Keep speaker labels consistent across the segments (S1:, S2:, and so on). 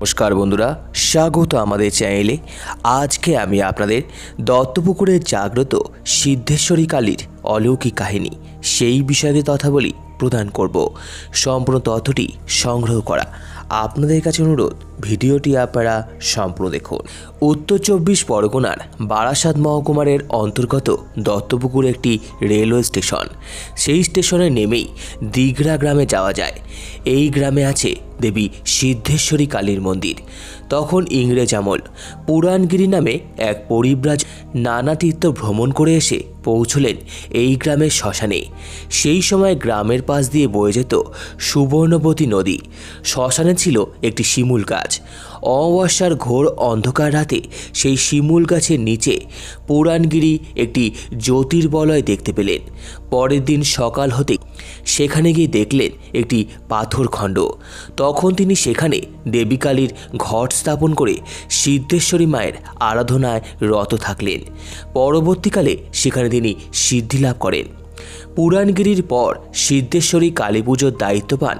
S1: নমস্কার বন্ধুরা, স্বাগত আমাদের চ্যানেলে। আজকে আমি আপনাদের দত্তপুকুরের জাগ্রত সিদ্ধেশ্বরী কালীর অলৌকিক কাহিনী সেই বিষয়ে তথ্যাবলী প্রদান করব। সম্পূর্ণ তথ্যটি সংগ্রহ করা আপনাদের কাছে অনুরোধ, ভিডিওটি আপনারা সম্পূর্ণ দেখুন। উত্তর 24 পরগনার বারাসাত মহকুমার অন্তর্গত দত্তপুকুর একটি রেলওয়ে স্টেশন। সেই স্টেশনে নেমেই দিঘরা গ্রামে যাওয়া যায়। এই গ্রামে আছে দেবী সিদ্ধেশ্বরী কালীর মন্দির। তখন ইংরেজ আমল। পুরাণগিরি নামে এক পরিব্রাজ নানা তীর্থ ভ্রমণ করে এসে পৌঁছলেন এই গ্রামের শ্মশানে। সেই সময় গ্রামের পাশ দিয়ে বয়ে যেত সুবর্ণবতী নদী। শ্মশানে ছিল একটি শিমুল গাছ। অমাবস্যার ঘোর অন্ধকার রাতে সেই শিমুল গাছের নিচে পুরাণগিরি একটি জ্যোতির্বলয় দেখতে পেলেন। পরের দিন সকাল হতে সেখানে গিয়ে দেখলেন একটি পাথর খণ্ড। তখন তিনি সেখানে দেবী কালীর ঘট স্থাপন করে সিদ্ধেশ্বরী মায়ের আরাধনায় রত থাকলেন। পরবর্তীকালে সেখানে তিনি সিদ্ধি লাভ করেন। পুরাণগিরির পর সিদ্ধেশ্বরী কালী পুজোর দায়িত্ব পান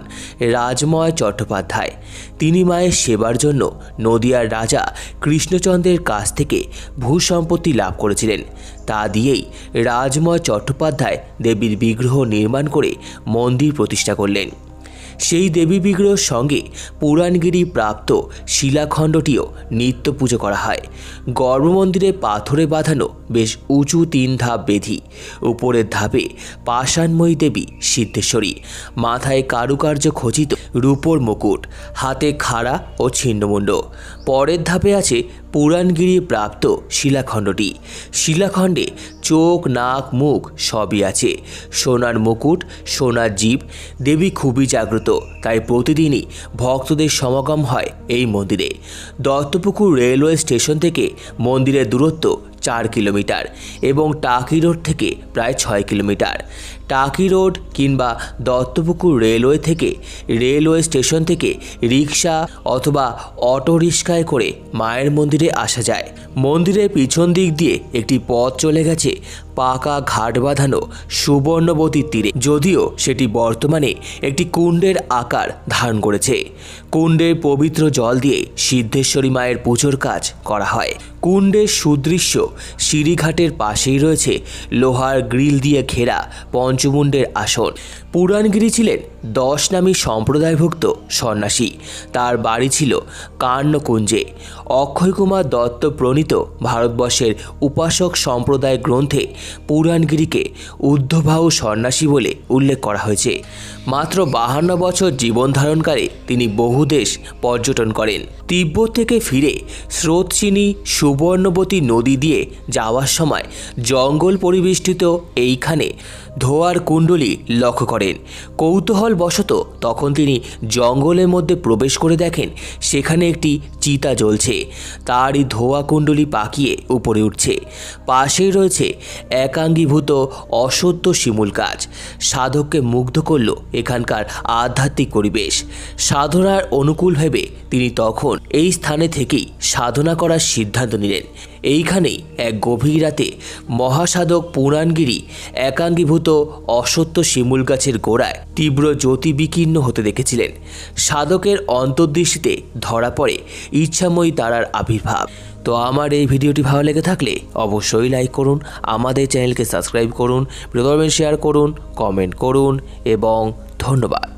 S1: রাজময় চট্টোপাধ্যায়। তিনি মায়ের সেবার জন্য নদিয়ার রাজা কৃষ্ণচন্দ্রের কাছ থেকে ভূসম্পত্তি লাভ করেছিলেন। তা দিয়েই রাজময় চট্টোপাধ্যায় দেবীর বিগ্রহ নির্মাণ করে মন্দির প্রতিষ্ঠা করলেন। সেই দেবী বিগ্রহের সঙ্গে পুরাণগিরি প্রাপ্ত শিলাখণ্ডটিও নিত্য পুজো করা হয়। গর্ভমন্দিরে পাথরে বাঁধানো বেশ উঁচু 3 ধাপ বেধি। উপরের ধাপে পাষাণময়ী দেবী সিদ্ধেশ্বরী, মাথায় কারুকার্য খচিত রূপোর মুকুট, হাতে খাড়া ও ছিন্নমুণ্ড। পরের ধাপে আছে পুরাণগিরি প্রাপ্ত শিলাখণ্ডটি। শিলাখণ্ডে চোখ, নাক, মুখ সবই আছে। সোনার মুকুট, সোনার জিভ। দেবী খুবই জাগ্রত, তাই প্রতিদিনই ভক্তদের সমাগম হয় এই মন্দিরে। দত্তপুকুর রেলওয়ে স্টেশন থেকে মন্দিরের দূরত্ব 4 কিলোমিটার এবং টাকি রোড থেকে প্রায় 6 কিলোমিটার। টাকি রোড কিংবা দত্তপুকুর রেলওয়ে থেকে রেলওয়ে স্টেশন থেকে রিক্সা অথবা অটো রিক্সায় করে মায়ের মন্দিরে আসা যায়। মন্দিরের পিছন দিক দিয়ে একটি পথ চলে গেছে পাকা ঘাট বাঁধানো সুবর্ণবতীর তীরে, যদিও সেটি বর্তমানে একটি কুণ্ডের আকার ধারণ করেছে। কুণ্ডের পবিত্র জল দিয়ে সিদ্ধেশ্বরী মায়ের পুজোর কাজ করা হয়। কুণ্ডের সুদৃশ্য সিঁড়িঘাটের পাশেই রয়েছে লোহার গ্রিল দিয়ে ঘেরা পঞ্চমুণ্ডের আসন। পুরাণগিরি ছিলেন 10 নামী সম্প্রদায়ভুক্ত সন্ন্যাসী। তার বাড়ি ছিল কার্ণকুঞ্জে। অক্ষয় কুমার দত্ত প্রণীত ভারতবর্ষের উপাসক সম্প্রদায় গ্রন্থে পুরাণগিরিকে ঊর্ধ্ববাহু সন্ন্যাসী বলে উল্লেখ করা হয়েছে। মাত্র 52 বছর জীবন ধারণকালে তিনি বহু দেশ পর্যটন করেন। তিব্বত থেকে ফিরে স্রোতচিনী সুবর্ণবতী নদী দিয়ে যাওয়ার সময় জঙ্গল পরিবেষ্টিত এইখানে ধোয়ার কুণ্ডলী লক্ষ্য করেন। কৌতূহলবশত তখন তিনি জঙ্গলের মধ্যে প্রবেশ করে দেখেন সেখানে একটি চিতা জ্বলছে। তারই ধোয়া কুণ্ডলী পাকিয়ে উপরে উঠছে। পাশেই রয়েছে একাঙ্গীভূত অসত্য শিমুল গাছ। সাধককে মুগ্ধ করল এখানকার আধ্যাত্মিক পরিবেশ। সাধনার অনুকূল ভেবে তিনি তখন এই স্থানে থেকেই সাধনা করার সিদ্ধান্ত নিলেন। এইখানেই এক গভীর রাতে মহাসাধক পুরাণগিরি একাঙ্গীভূত অসত্য শিমুল গাছের গোড়ায় তীব্র জ্যোতি বিকীর্ণ হতে দেখেছিলেন। সাধকের অন্তর্দৃষ্টিতে ধরা পড়ে ইচ্ছাময়ী তারার আবির্ভাব। তো আমার এই ভিডিওটি ভালো লেগে থাকলে অবশ্যই লাইক করুন, আমাদের চ্যানেলকে সাবস্ক্রাইব করুন, ভিডিও শেয়ার করুন, কমেন্ট করুন এবং ধন্যবাদ।